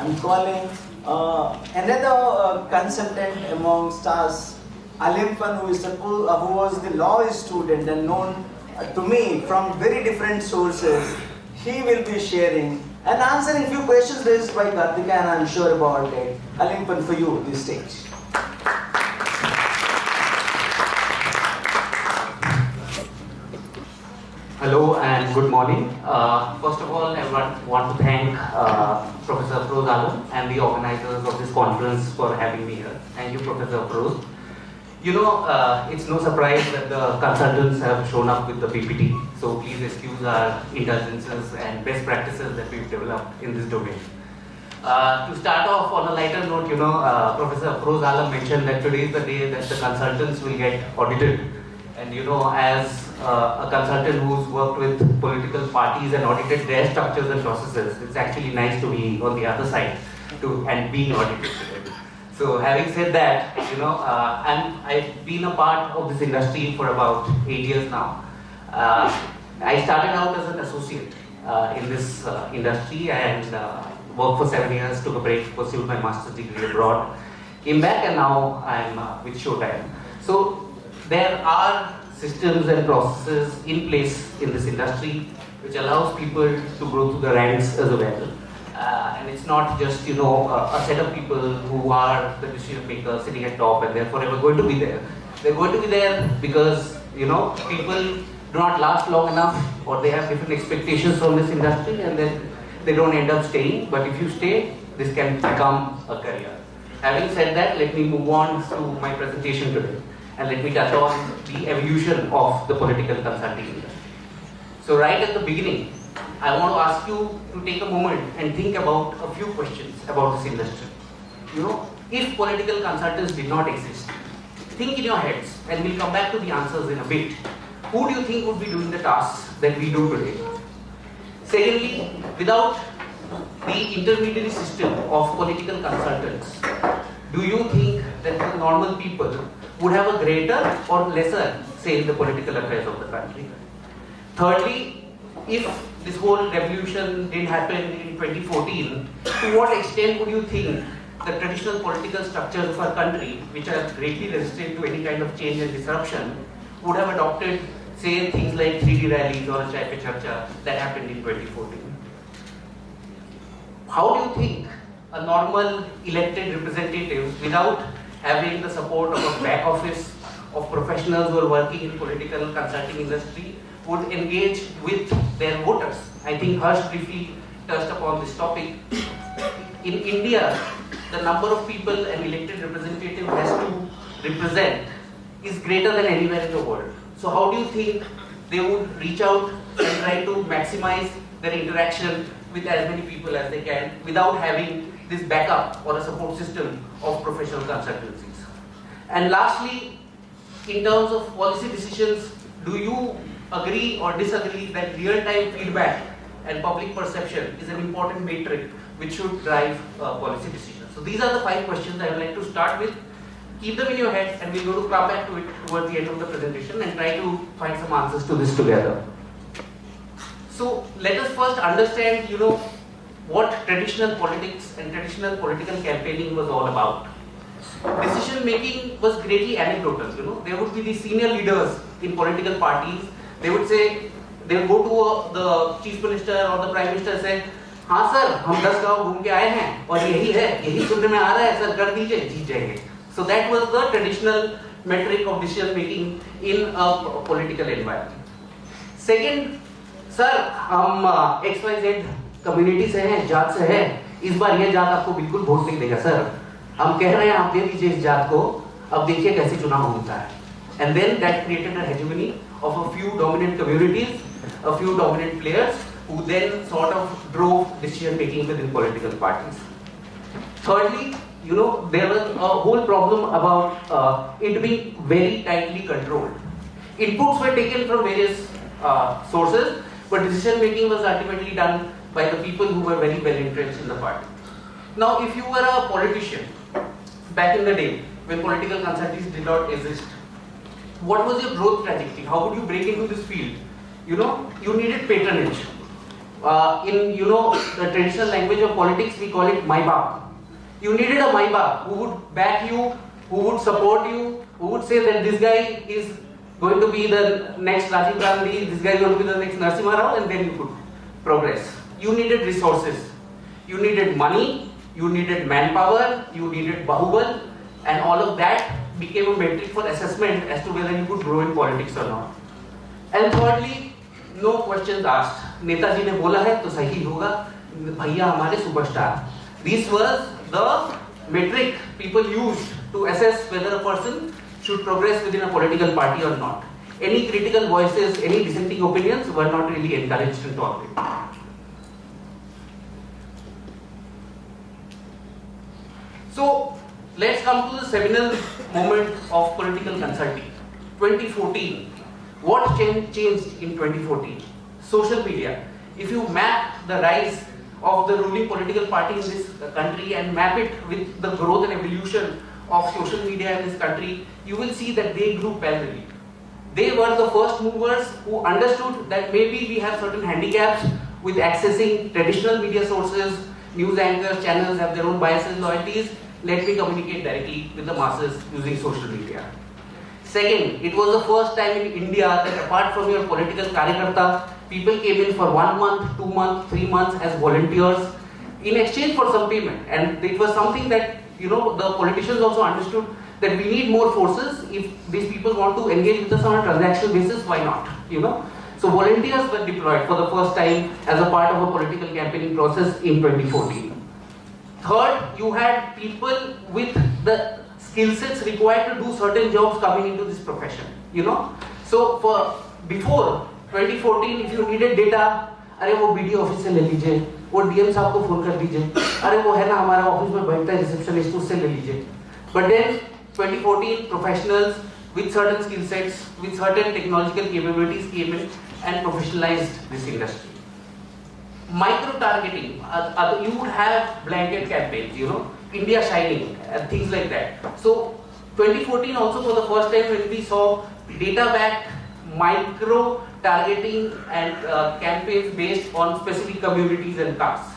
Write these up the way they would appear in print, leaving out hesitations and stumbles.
I'm calling another consultant amongst us, Alimpan, who was the law student and known to me from very different sources. He will be sharing and answering few questions raised by Karthika, and I'm sure about it. Alimpan, for you, this stage. Hello and good morning. First of all, I want to thank Professor Afroz Alam and the organizers of this conference for having me here. Thank you, Professor Afroz. You know, it's no surprise that the consultants have shown up with the PPT, so please excuse our indulgences and best practices that we've developed in this domain. To start off on a lighter note, you know, Professor Afroz Alam mentioned that today is the day that the consultants will get audited. And you know, as a consultant who's worked with political parties and audited their structures and processes, it's actually nice to be on the other side and being audited today. So having said that, you know, I've been a part of this industry for about 8 years now. I started out as an associate in this industry and worked for 7 years, took a break, pursued my master's degree abroad, came back, and now I'm with Showtime. So there are systems and processes in place in this industry which allows people to grow through the ranks as well. And it's not just, you know, a set of people who are the decision makers sitting at top and they're forever going to be there. They're going to be there because, you know, people do not last long enough, or they have different expectations from this industry, and then they don't end up staying. But if you stay, this can become a career. Having said that, let me move on to my presentation today. And let me touch on the evolution of the political consulting industry. So right at the beginning, I want to ask you to take a moment and think about a few questions about this industry. You know, if political consultants did not exist, think in your heads, and we'll come back to the answers in a bit. Who do you think would be doing the tasks that we do today? Secondly, without the intermediary system of political consultants, do you think that the normal people would have a greater or lesser say in the political affairs of the country? Thirdly, if this whole revolution didn't happen in 2014, to what extent would you think the traditional political structures of our country, which are greatly resistant to any kind of change and disruption, would have adopted, say, things like 3D rallies or a Chai Pe Charcha that happened in 2014? How do you think a normal elected representative, without having the support of a back office of professionals who are working in political consulting industry, would engage with their voters? I think Harsh briefly touched upon this topic. In India, the number of people an elected representative has to represent is greater than anywhere in the world. So how do you think they would reach out and try to maximize their interaction with as many people as they can without having this backup or a support system of professional consultancies? And lastly, in terms of policy decisions, do you agree or disagree that real-time feedback and public perception is an important metric which should drive policy decisions? So these are the 5 questions I would like to start with. Keep them in your head, and we're going to come back to it towards the end of the presentation and try to find some answers to this together. So let us first understand, you know, what traditional politics and traditional political campaigning was all about. Decision making was greatly anecdotal. You know, there would be the senior leaders in political parties. They would say, they would go to the chief minister or the prime minister and say, हाँ sir, हम 10 गांव घूम के आए हैं और यही है, यही सुनने में आ रहा है, सर कर दीजिए, जीत जाएंगे. So that was the traditional metric of decision making in a political environment. Second, sir हम XYZ कम्युनिटी से हैं, जात से हैं, इस बार ये जात आपको बिल्कुल वोट नहीं देगा सर. हम कह रहे हैं आप दे दीजिए इस जात को, अब देखिए कैसे चुनाव होता है. And then that created a hegemony of a few dominant communities, a few dominant players who then sort of drove decision making within political parties. Thirdly, you know, there was a whole problem about it being very tightly controlled. Inputs were taken from various sources, but decision making was ultimately done by the people who were very well entrenched in the party. Now, if you were a politician back in the day when political consultancies did not exist, what was your growth trajectory? How would you break into this field? You know, you needed patronage. In the traditional language of politics, we call it Maibap. You needed a Maibap who would back you, who would support you, who would say that this guy is going to be the next Rajiv Gandhi, this guy is going to be the next Narasimha Rao, and then you could progress. You needed resources, you needed money, you needed manpower, you needed bahubal, and all of that became a metric for assessment as to whether you could grow in politics or not. And thirdly, no questions asked. Netaji ने बोला है तो सही होगा, भैया हमारे superstar. This was the metric people used to assess whether a person should progress within a political party or not. Any critical voices, any dissenting opinions were not really encouraged and tolerated. So let's come to the seminal moment of political consulting. 2014. What changed in 2014? Social media. If you map the rise of the ruling political party in this country and map it with the growth and evolution of social media in this country, you will see that they grew parallelly. They were the first movers who understood that maybe we have certain handicaps with accessing traditional media sources, news anchors, channels have their own biases, loyalties. Let me communicate directly with the masses using social media. Second, it was the first time in India that apart from your political karyakarta, people came in for 1 month, 2 months, 3 months as volunteers in exchange for some payment. And it was something that the politicians also understood that we need more forces. If these people want to engage with us on a transactional basis, why not? So volunteers were deployed for the first time as a part of a political campaigning process in 2014. Third, you had people with the skill sets required to do certain jobs coming into this profession. So for before 2014, if you needed data, अरे वो BDO office से ले लीजिए, वो DM साहब को phone कर दीजिए, अरे वो है ना हमारा ऑफिस में बैठता है रिसेप्शनिस्ट, उससे ले लीजिए. But then 2014 professionals with certain skill sets, with certain technological capabilities came in and professionalized this industry. Micro targeting, you would have blanket campaigns, India shining and things like that. So 2014 also for the first time when we saw data-backed micro targeting and campaigns based on specific communities and castes.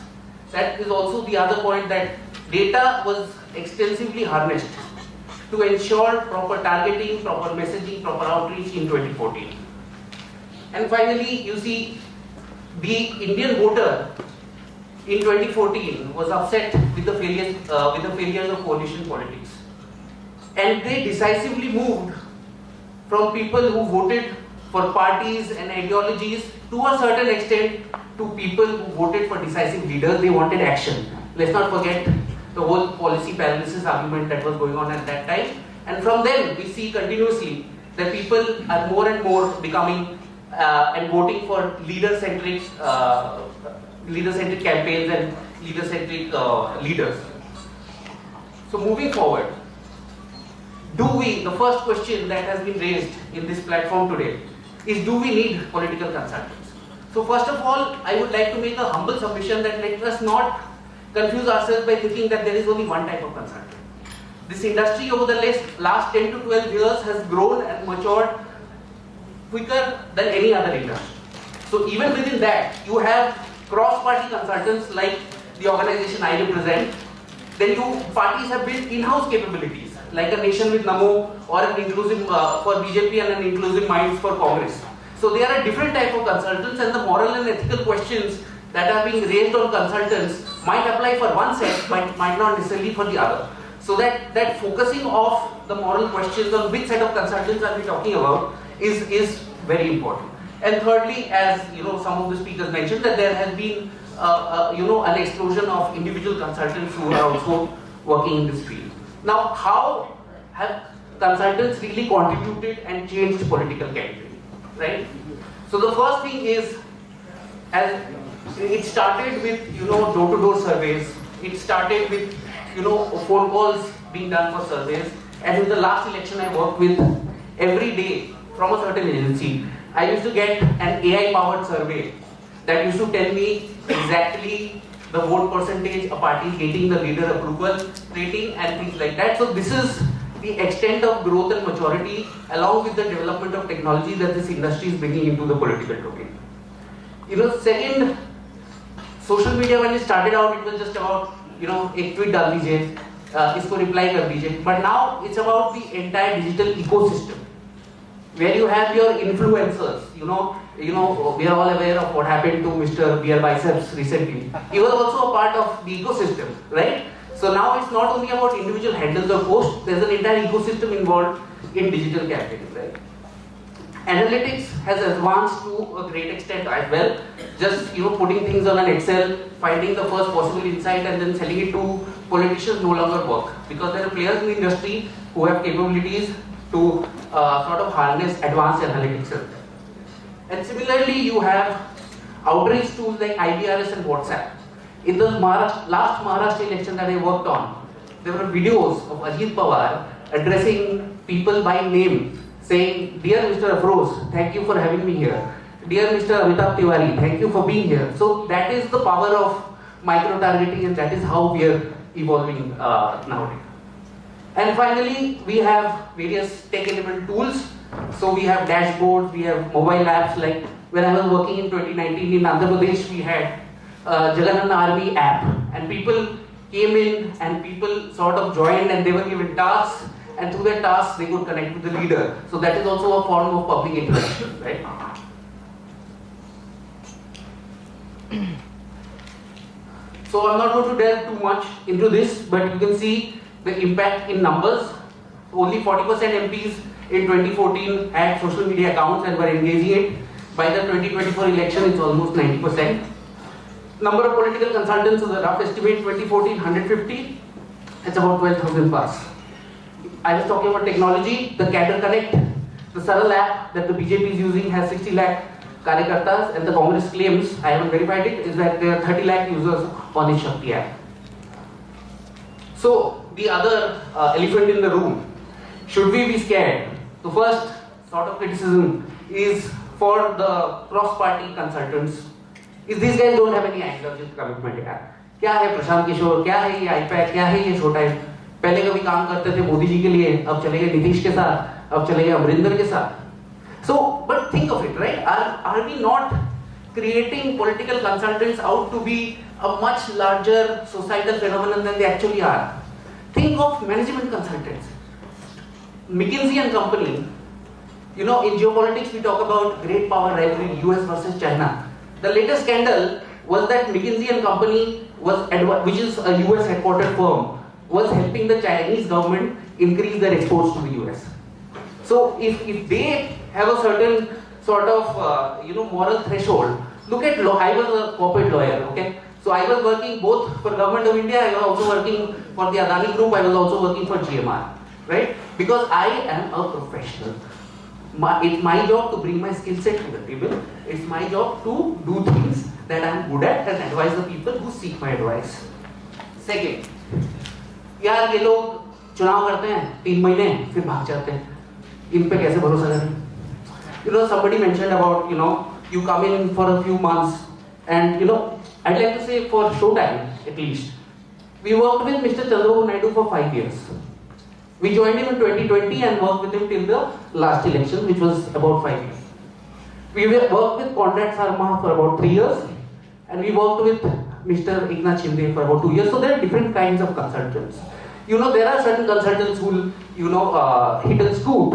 That is also the other point, that data was extensively harnessed to ensure proper targeting, proper messaging, proper outreach in 2014. And finally, you see, the Indian voter in 2014 was upset with the failures of coalition politics, and they decisively moved from people who voted for parties and ideologies to a certain extent to people who voted for decisive leaders. They wanted action. Let's not forget the whole policy paralysis argument that was going on at that time. And from then we see continuously that people are more and more becoming and voting for leader-centric campaigns and leader-centric leaders. So moving forward, the first question that has been raised in this platform today is, do we need political consultants? So first of all, I would like to make a humble submission that let us not confuse ourselves by thinking that there is only one type of consultant. This industry over the last 10 to 12 years has grown and matured quicker than any other industry. So even within that, you have cross-party consultants like the organization I represent. Then parties have built in-house capabilities like a Nation with Namo or an inclusive for BJP and an inclusive minds for Congress. So there are different type of consultants, and the moral and ethical questions that are being raised on consultants might apply for one set but might not necessarily for the other. So that focusing of the moral questions on which set of consultants are we talking about is very important. And thirdly, as some of the speakers mentioned, that there has been an explosion of individual consultants who are also working in this field. Now, how have consultants really contributed and changed political campaigning, right? So the first thing is, as it started with door-to-door surveys. It started with phone calls being done for surveys. And in the last election, I worked with every day from a certain agency. I used to get an AI-powered survey that used to tell me exactly the vote percentage a party is getting, the leader approval rating, and things like that. So this is the extent of growth and maturity along with the development of technology that this industry is bringing into the political domain. Second, social media when it started out, it was just about, एक tweet डाल दीजिए, इसको reply कर दीजिए. But now it's about the entire digital ecosystem, where you have your influencers. We are all aware of what happened to Mr. Beer Biceps recently. He was also a part of the ecosystem, right? So now it's not only about individual handles or posts, there's an entire ecosystem involved in digital campaigning, right? Analytics has advanced to a great extent as well. Just putting things on an Excel, finding the first possible insight and then selling it to politicians no longer work, because there are players in the industry who have capabilities to sort of harness advanced analytics. And similarly, you have outreach tools like IBRS and WhatsApp. In the last Maharashtra election that I worked on, there were videos of Ajit Pawar addressing people by name, saying, "Dear Mr. Afroz, thank you for having me here. Dear Mr. Amitabh Tiwari, thank you for being here." So that is the power of micro-targeting, and that is how we are evolving nowadays. And finally, we have various tech-enabled tools. So we have dashboards, we have mobile apps. Like when I was working in 2019 in Andhra Pradesh, we had Jagannath Army app, and people came in and people sort of joined and they were given tasks, and through their tasks they could connect with the leader. So that is also a form of public interaction, right? So I'm not going to delve too much into this, but you can see the impact in numbers. Only 40% MPs in 2014 had social media accounts and were engaging it. By the 2024 election, it's almost 90%. Number of political consultants is a rough estimate, 2014, 150. It's about 12,000 plus. I was talking about technology, the Cadre Connect, the Saral app that the BJP is using has 60 lakh Karyakartas, and the Congress claims, I haven't verified it, is that there are 30 lakh users on the Shakti app. So, the other elephant in the room, should we be scared? The first sort of criticism is for the cross-party consultants. Is these guys don't have any ideological commitment here. क्या है प्रशांत किशोर, क्या है ये iPad, क्या है ये Showtime? पहले कभी काम करते थे मोदी जी के लिए, अब चले गए नीतीश के साथ, अब चले गए अमरिंदर के साथ. So, but think of it, right? Are we not creating political consultants out to be a much larger societal phenomenon than they actually are? Think of management consultants. McKinsey and Company, in geopolitics we talk about great power rivalry, US versus China. The latest scandal was that McKinsey and Company, which is a US headquartered firm, was helping the Chinese government increase their exports to the US. So if they have a certain sort of moral threshold, look at I was a corporate lawyer, okay? So I was working both for Government of India, I was also working for the Adani Group, I was also working for GMR, right? Because I am a professional. It's my job to bring my skill set to the table. It's my job to do things that I'm good at and advise the people who seek my advice. Second, यार ये लोग चुनाव करते हैं 3 महीने फिर भाग जाते हैं. इन पे कैसे भरोसा करें? Somebody mentioned about you come in for a few months, and I'd like to say for Showtime at least, we worked with Mr. Chandrababu Naidu for 5 years. We joined him in 2020 and worked with him till the last election, which was about 5 years. We worked with Conrad Sarma for about 3 years, and we worked with Mr. Eknath Shinde for about 2 years. So there are different kinds of consultants. There are certain consultants who hit and scoot,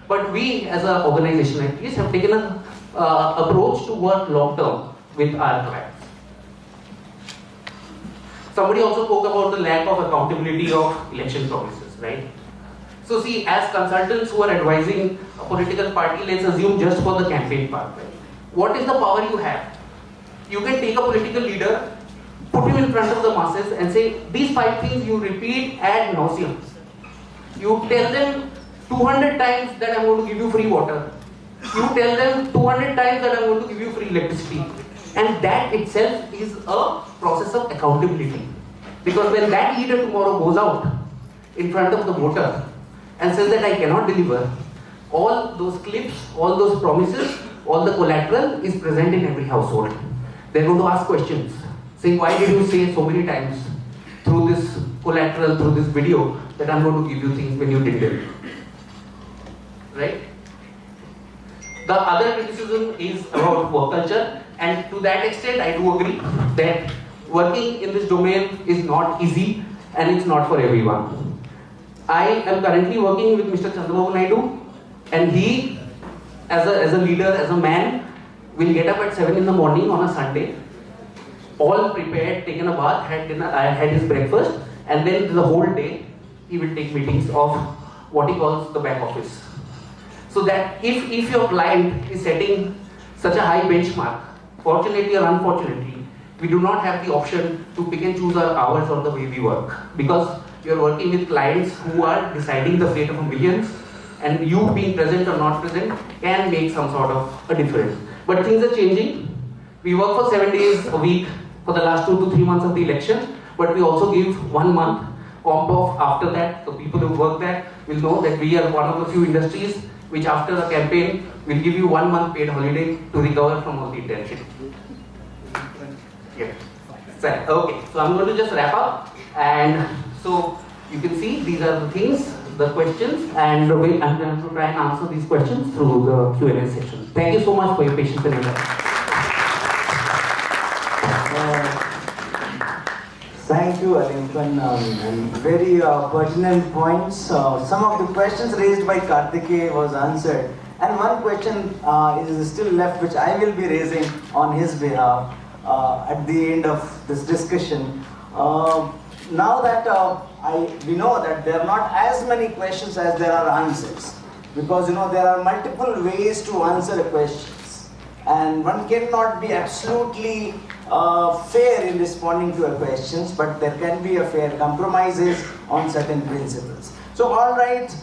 but we as an organization at least have taken an approach to work long term with our clients. Somebody also spoke about the lack of accountability of election promises, right? So see, as consultants who are advising a political party, let's assume just for the campaign part, right? What is the power you have? You can take a political leader, put him in front of the masses and say, these 5 things you repeat ad nauseum. You tell them 200 times that I'm going to give you free water. You tell them 200 times that I'm going to give you free electricity. And that itself is a process of accountability. Because when that leader tomorrow goes out in front of the voter and says that I cannot deliver, all those clips, all those promises, all the collateral is present in every household. They're going to ask questions, saying, why did you say so many times through this collateral, through this video, that I'm going to give you things when you didn't? Right? The other criticism is about work culture, And to that extent, I do agree that working in this domain is not easy and it's not for everyone. I am currently working with Mr. Chandrababu Naidu, and he, as a leader, as a man, will get up at 7 in the morning on a Sunday, all prepared, taken a bath, had dinner, had his breakfast, and then the whole day he will take meetings of what he calls the back office. So that if your client is setting such a high benchmark, fortunately or unfortunately, we do not have the option to pick and choose our hours or the way we work, because you are working with clients who are deciding the fate of a millions, and you being present or not present can make some sort of a difference. But things are changing. We work for 7 days a week for the last 2 to 3 months of the election, but we also give 1 month comp off after that. So people who work there will know that we are one of the few industries which after a campaign will give you 1 month paid holiday to recover from all the tension. Yeah. Okay, so I'm going to just wrap up, and so you can see these are the things, the questions, and I'm going to try and answer these questions through the Q&A session. Thank you so much for your patience and your time. Thank you, Alimpan, and very pertinent points. Some of the questions raised by Karthikeya was answered, and one question is still left, which I will be raising on his behalf at the end of this discussion. Now that we know that there are not as many questions as there are answers, because there are multiple ways to answer questions, and one cannot be absolutely fair in responding to a questions, but there can be a fair compromises on certain principles. So all right,